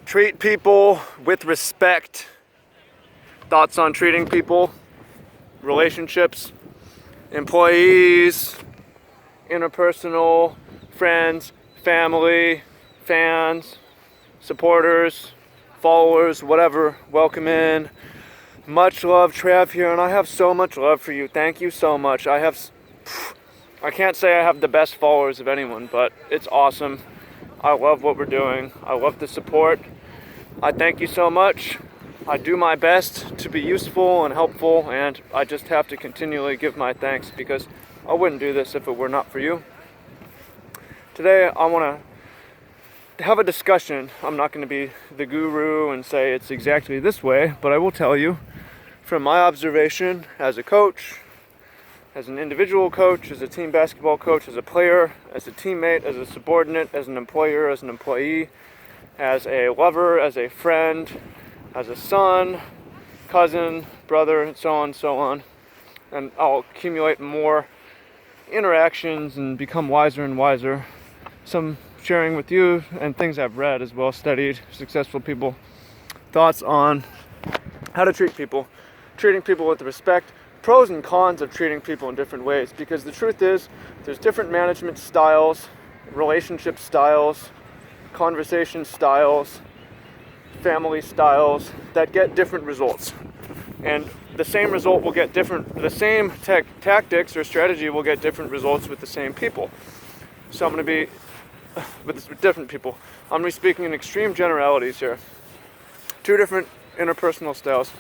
Treat people with respect. Thoughts on treating people, relationships, employees, interpersonal, friends, family, fans, supporters, followers, whatever. Welcome in. Much love, Trav here, and I have so much love for you. Thank you so much. I can't say I have the best followers of anyone, but it's awesome. I love what we're doing. I love the support. I thank you so much. I do my best to be useful and helpful, and I just have to continually give my thanks because I wouldn't do this if it were not for you. Today I want to have a discussion. I'm not going to be the guru and say it's exactly this way, but I will tell you from my observation as a coach, as an individual coach, as a team basketball coach, as a player, as a teammate, as a subordinate, as an employer, as an employee, as a lover, as a friend, as a son, cousin, brother, and so on, and I'll accumulate more interactions and become wiser and wiser. Some sharing with you and things I've read as well, studied, successful people, thoughts on how to treat people, treating people with respect, pros and cons of treating people in different ways, because the truth is there's different management styles, relationship styles, conversation styles, family styles that get different results. And the same result will get different, the same tactics or strategy will get different results with the same people. So I'm going to be with different people. I'm going to be speaking in extreme generalities here. Two different interpersonal styles,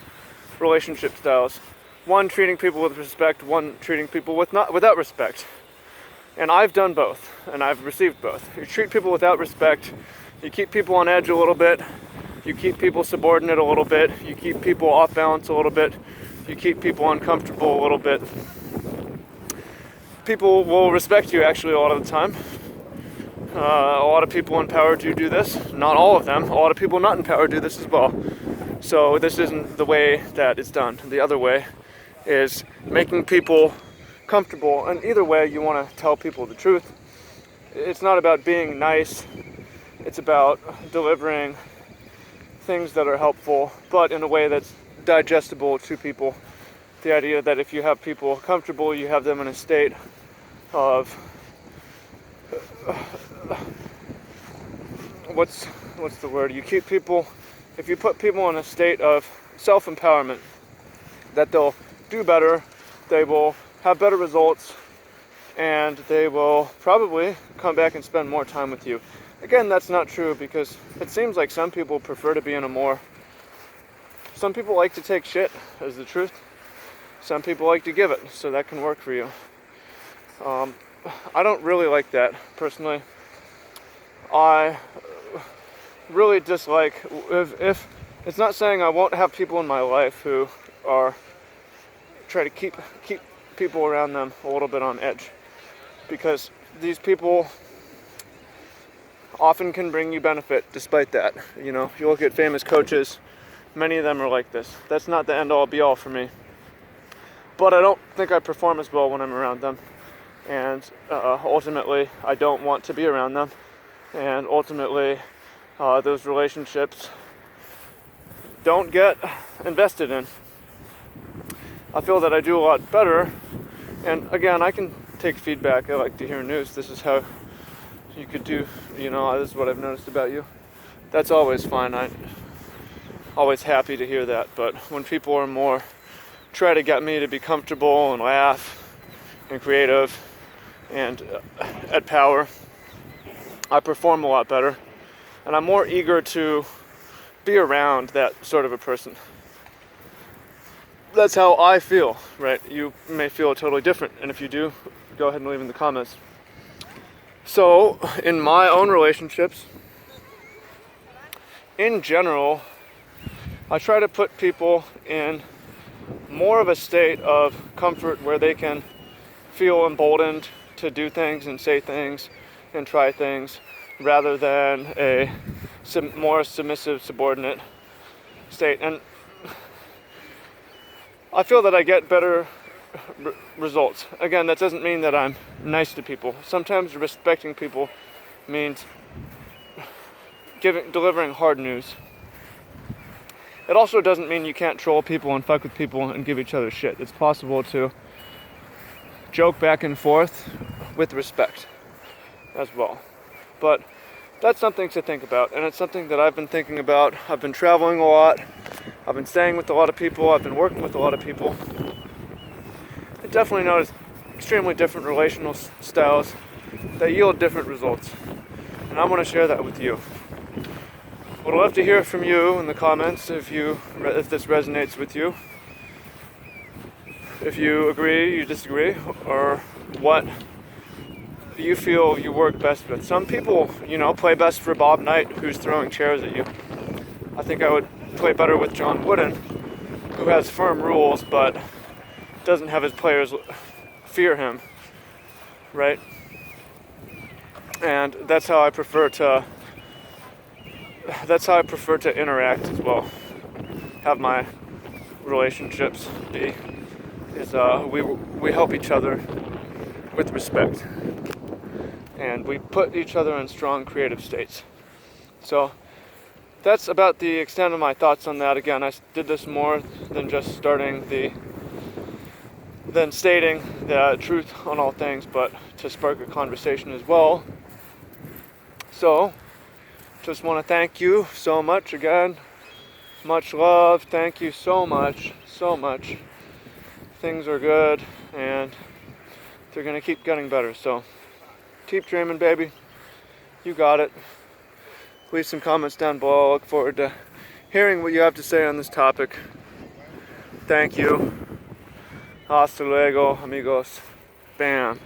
relationship styles. One treating people with respect, one treating people without respect. And I've done both, and I've received both. You treat people without respect, you keep people on edge a little bit, you keep people subordinate a little bit, you keep people off balance a little bit, you keep people uncomfortable a little bit. People will respect you actually a lot of the time. A lot of people in power do this, not all of them. A lot of people not in power do this as well. So this isn't the way that it's done. The other way is making people comfortable, and either way you want to tell people the truth. It's not about being nice, it's about delivering things that are helpful, but in a way that's digestible to people. The idea that if you have people comfortable, you have them in a state of what's the word? You keep people, if you put people in a state of self-empowerment, that they'll do better, they will have better results, and they will probably come back and spend more time with you. Again, that's not true because it seems like some people prefer to be in some people like to take shit, is the truth. Some people like to give it, so that can work for you. I don't really like that, personally. I really dislike, if it's not saying I won't have people in my life who try to keep people around them a little bit on edge, because these people often can bring you benefit despite that. You know, if you look at famous coaches, many of them are like this. That's not the end all be all for me, but I don't think I perform as well when I'm around them, and ultimately I don't want to be around them, and ultimately those relationships don't get invested in. I feel that I do a lot better, and again, I can take feedback. I like to hear news. This is how you could do, this is what I've noticed about you. That's always fine. I'm always happy to hear that, but when people are more try to get me to be comfortable and laugh and creative and at power, I perform a lot better, and I'm more eager to be around that sort of a person. That's how I feel, right? You may feel totally different, and if you do, go ahead and leave in the comments. So, in my own relationships, in general, I try to put people in more of a state of comfort where they can feel emboldened to do things and say things and try things, rather than a more submissive, subordinate state. And I feel that I get better results. Again, that doesn't mean that I'm nice to people. Sometimes respecting people means delivering hard news. It also doesn't mean you can't troll people and fuck with people and give each other shit. It's possible to joke back and forth with respect as well. But that's something to think about, and it's something that I've been thinking about. I've been traveling a lot. I've been staying with a lot of people. I've been working with a lot of people. I definitely noticed extremely different relational styles that yield different results. And I want to share that with you. Would love to hear from you in the comments if this resonates with you. If you agree, you disagree, or what you feel you work best with. Some people, play best for Bob Knight, who's throwing chairs at you. I think I would play better with John Wooden, who has firm rules but doesn't have his players fear him, right? And that's how I prefer to interact as well. Have my relationships be is we help each other with respect, and we put each other in strong creative states. So that's about the extent of my thoughts on that. Again, I did this more than just stating the truth on all things, but to spark a conversation as well. So just want to thank you so much again. Much love. Thank you so much. Things are good, and they're going to keep getting better. So keep dreaming, baby. You got it. Leave some comments down below. I look forward to hearing what you have to say on this topic. Thank you. Hasta luego, amigos. Bam.